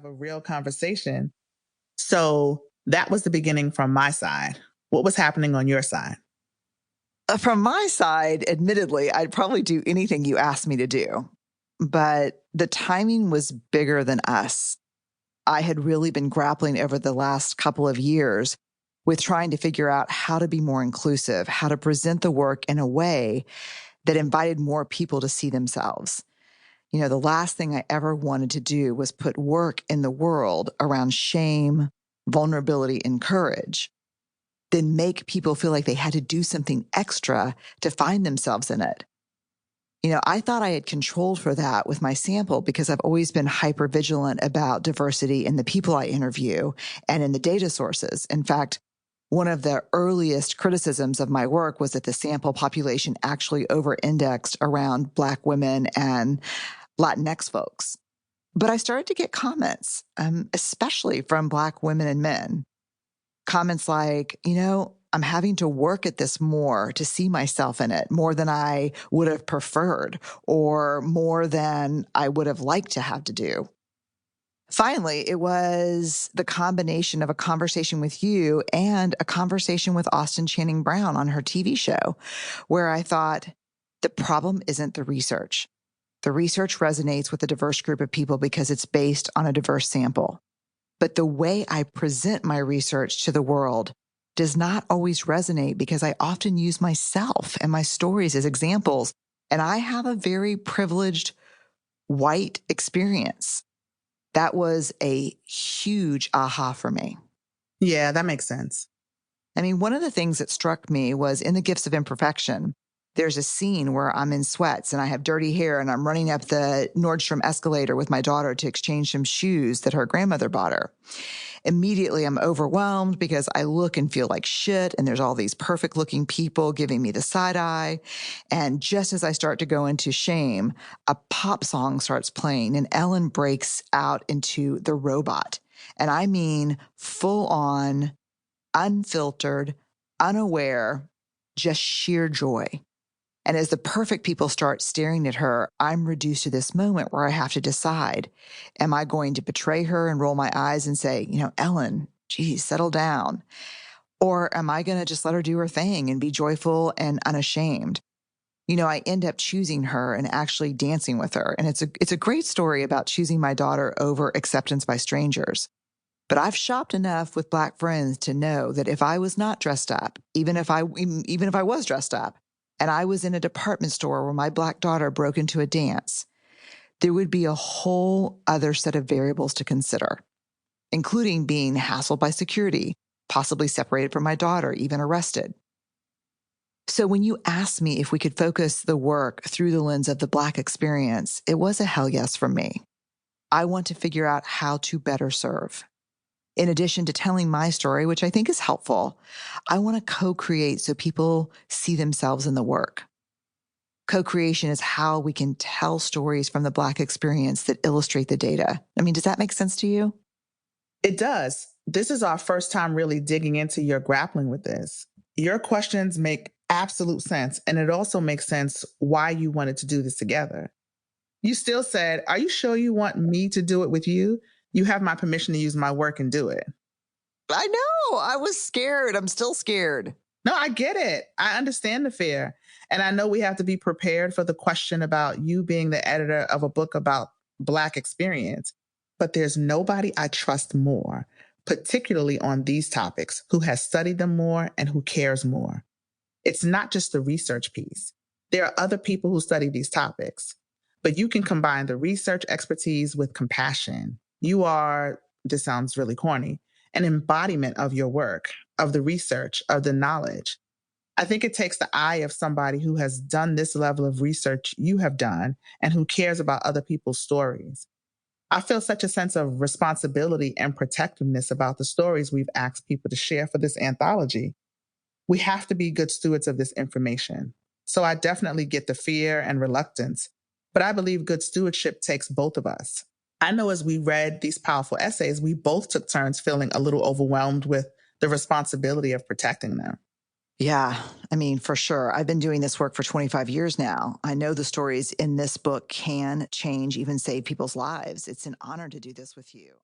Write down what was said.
a real conversation. So that was the beginning from my side. What was happening on your side? From my side, admittedly, I'd probably do anything you asked me to do. But the timing was bigger than us. I had really been grappling over the last couple of years with trying to figure out how to be more inclusive, how to present the work in a way that invited more people to see themselves. You know, the last thing I ever wanted to do was put work in the world around shame, vulnerability, and courage, then make people feel like they had to do something extra to find themselves in it. You know, I thought I had controlled for that with my sample because I've always been hyper vigilant about diversity in the people I interview and in the data sources. In fact, one of the earliest criticisms of my work was that the sample population actually over-indexed around Black women and Latinx folks. But I started to get comments, especially from Black women and men. Comments like, I'm having to work at this more to see myself in it, more than I would have preferred, or more than I would have liked to have to do. Finally, it was the combination of a conversation with you and a conversation with Austin Channing Brown on her TV show, where I thought, the problem isn't the research. The research resonates with a diverse group of people because it's based on a diverse sample. But the way I present my research to the world does not always resonate because I often use myself and my stories as examples. And I have a very privileged white experience. That was a huge aha for me. Yeah, that makes sense. I mean, one of the things that struck me was in The Gifts of Imperfection, there's a scene where I'm in sweats and I have dirty hair and I'm running up the Nordstrom escalator with my daughter to exchange some shoes that her grandmother bought her. Immediately, I'm overwhelmed because I look and feel like shit, and there's all these perfect looking people giving me the side eye. And just as I start to go into shame, a pop song starts playing and Ellen breaks out into The Robot. And I mean full on, unfiltered, unaware, just sheer joy. And as the perfect people start staring at her, I'm reduced to this moment where I have to decide, am I going to betray her and roll my eyes and say, Ellen, geez, settle down? Or am I going to just let her do her thing and be joyful and unashamed? I end up choosing her and actually dancing with her. And it's a great story about choosing my daughter over acceptance by strangers. But I've shopped enough with Black friends to know that if I was not dressed up, even if I was dressed up, and I was in a department store where my Black daughter broke into a dance, there would be a whole other set of variables to consider, including being hassled by security, possibly separated from my daughter, even arrested. So when you asked me if we could focus the work through the lens of the Black experience, it was a hell yes from me. I want to figure out how to better serve. In addition to telling my story, which I think is helpful, I want to co-create so people see themselves in the work. Co-creation is how we can tell stories from the Black experience that illustrate the data. I mean, does that make sense to you? It does. This is our first time really digging into your grappling with this. Your questions make absolute sense, and it also makes sense why you wanted to do this together. You still said, are you sure you want me to do it with you? You have my permission to use my work and do it. I know. I was scared. I'm still scared. No, I get it. I understand the fear. And I know we have to be prepared for the question about you being the editor of a book about Black experience. But there's nobody I trust more, particularly on these topics, who has studied them more and who cares more. It's not just the research piece. There are other people who study these topics, but you can combine the research expertise with compassion. You are, this sounds really corny, an embodiment of your work, of the research, of the knowledge. I think it takes the eye of somebody who has done this level of research you have done and who cares about other people's stories. I feel such a sense of responsibility and protectiveness about the stories we've asked people to share for this anthology. We have to be good stewards of this information. So I definitely get the fear and reluctance, but I believe good stewardship takes both of us. I know as we read these powerful essays, we both took turns feeling a little overwhelmed with the responsibility of protecting them. Yeah, I mean, for sure. I've been doing this work for 25 years now. I know the stories in this book can change, even save people's lives. It's an honor to do this with you.